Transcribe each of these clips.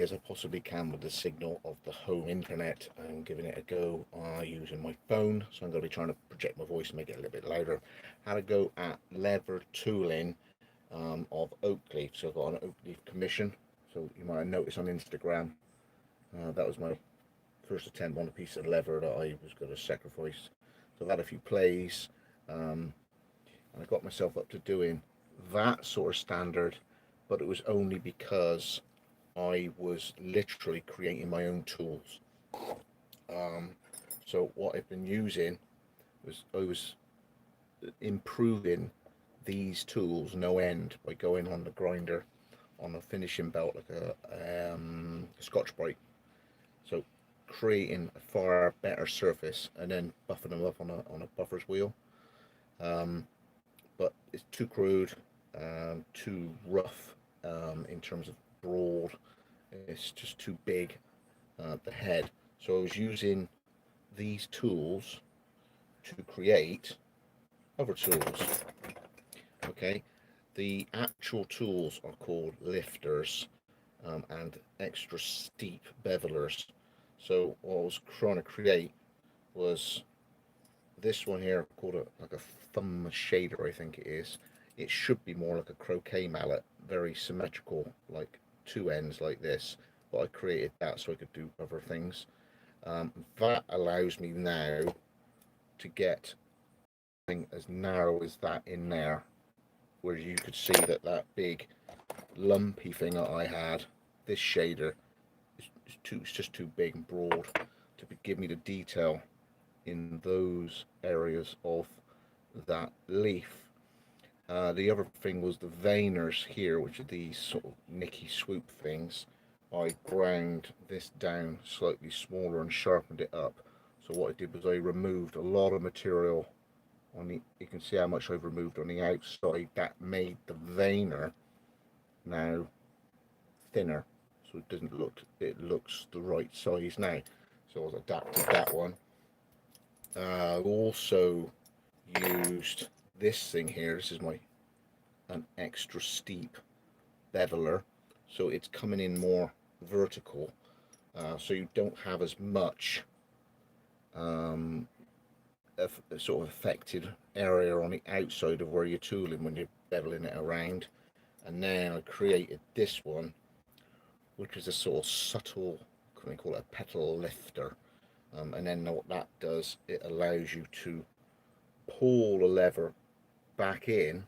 as I possibly can with the signal of the home internet and giving it a go using my phone. So I'm going to be trying to project my voice and make it a little bit louder. How to go at leather tooling of oak leaf. So I've got an oak leaf commission. So you might have noticed on Instagram, that was my first attempt on a piece of leather that I was going to sacrifice. So I've had a few plays, and I got myself up to doing that sort of standard, but it was only because I was literally creating my own tools. So what I've been using was I was improving these tools no end by going on the grinder on a finishing belt like a Scotch Brite. So creating a far better surface and then buffing them up on a buffer's wheel. But it's too crude, too rough in terms of broad. It's just too big, the head. So I was using these tools to create other tools. Okay, the actual tools are called lifters and extra steep bevelers. So what I was trying to create was this one here called like a thumb shader, I think it is. It should be more like a croquet mallet, very symmetrical, like two ends like this, but I created that so I could do other things. That allows me now to get something as narrow as that in there, where you could see that that big lumpy thing that I had, this shader, it's just too big and broad to give me the detail in those areas of that leaf. The other thing was the veiners here, which are these sort of nicky swoop things. I ground this down slightly smaller and sharpened it up. So what I did was I removed a lot of material on the, you can see how much I've removed on the outside. That made the veiner now thinner, so it doesn't look, it looks the right size now. So I've adapted that one. Also used this thing here. This is an extra steep beveler, so it's coming in more vertical, so you don't have as much sort of affected area on the outside of where you're tooling when you're beveling it around. And then I created this one, which is a sort of subtle, can we call it a petal lifter, and then what that does, it allows you to pull the lever back in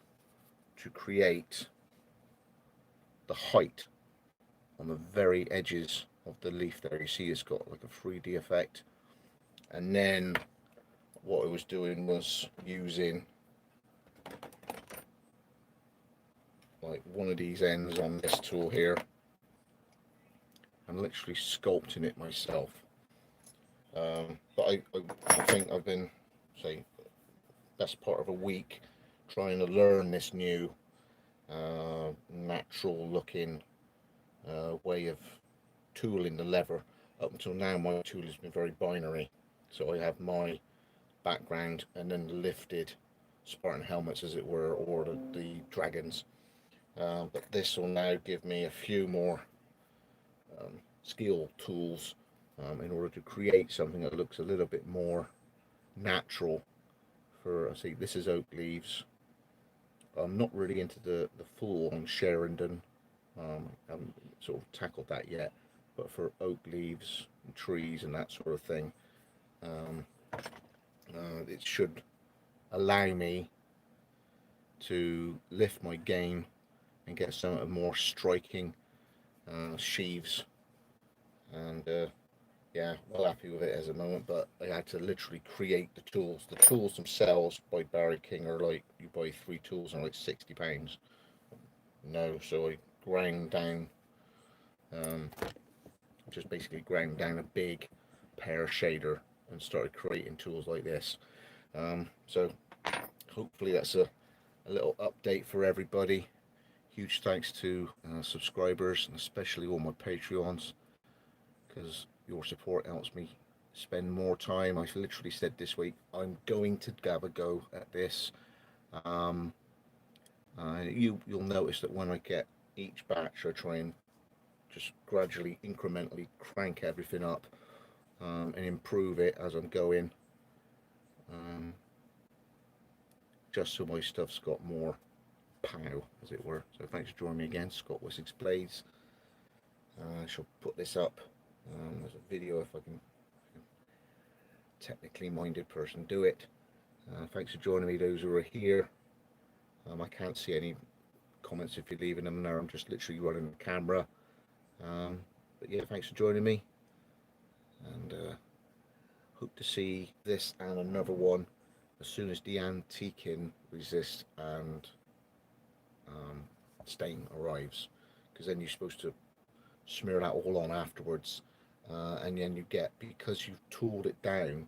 to create the height on the very edges of the leaf there. You see it's got like a 3D effect. And then what I was doing was using like one of these ends on this tool here and literally sculpting it myself. But I think I've been, say, best part of a week trying to learn this new natural looking way of tooling the leather. Up until now my tool has been very binary, so I have my background and then the lifted Spartan helmets, as it were, or the dragons. But this will now give me a few more skill tools in order to create something that looks a little bit more natural. For, I see, this is oak leaves. I'm not really into the full on Sheridan. I haven't sort of tackled that yet, but for oak leaves and trees and that sort of thing, it should allow me to lift my game and get some more striking sheaves. And yeah, well happy with it as a moment, but I had to literally create the tools. The tools themselves by Barry King are like, you buy 3 tools and like £60. No, so I ground down, just basically ground down a big pear shader and started creating tools like this. So hopefully that's a little update for everybody. Huge thanks to subscribers and especially all my Patreons, because your support helps me spend more time. I've literally said this week I'm going to have a go at this. You'll notice that when I get each batch I try and just gradually, incrementally crank everything up and improve it as I'm going, just so my stuff's got more pow, as it were. So thanks for joining me again, Scott, Wessex Blades. I shall put this up as a video if I can technically minded person do it. Thanks for joining me, those who are here. I can't see any comments if you're leaving them there. I'm just literally running the camera. But yeah, thanks for joining me, and hope to see this and another one as soon as the antiquing resist and stain arrives, because then you're supposed to smear that all on afterwards, and then you get, because you've tooled it down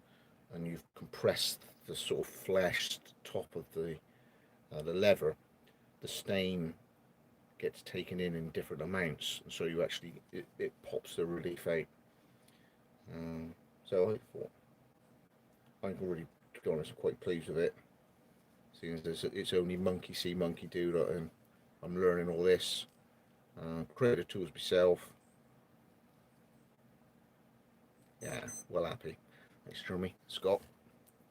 and you've compressed the sort of fleshed top of the leather, the stain gets taken in different amounts, and so you actually it pops the relief out. So I'm really, to be honest, I'm quite pleased with it, seeing as it's only monkey see monkey do, and I'm learning all this. Created tools myself. Yeah, well happy. Thanks for me, Scott.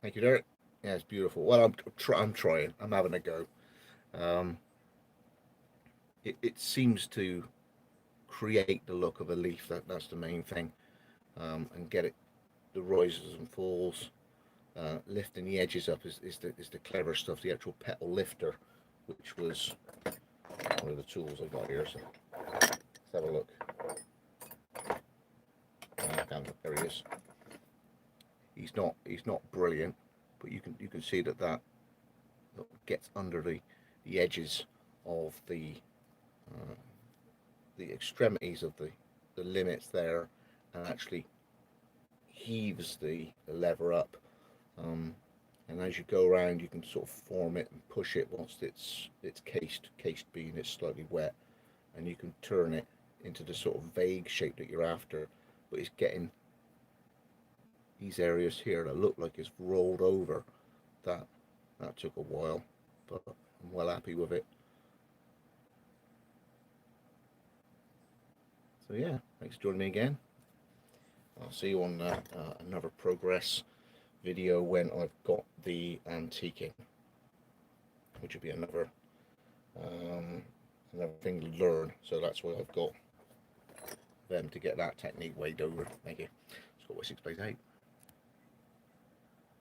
Thank you, Derek. Yeah, it's beautiful. Well, I'm trying. I'm having a go. It seems to create the look of a leaf. That's the main thing, and get it, the rises and falls. Lifting the edges up is the clever stuff. The actual Petal Lifter, which was one of the tools I got here. So let's have a look. There he is. He's not brilliant, but you can see that gets under the edges of the extremities of the limits there, and actually heaves the lever up, and as you go around you can sort of form it and push it once it's cased being it's slightly wet, and you can turn it into the sort of vague shape that you're after, but it's getting these areas here that look like it's rolled over. That took a while, but I'm well happy with it. So yeah, thanks for joining me again. I'll see you on another progress video when I've got the antiquing, which will be another thing to learn. So that's why I've got them, to get that technique weighed over. Thank you. It's got Wessex Blades 8.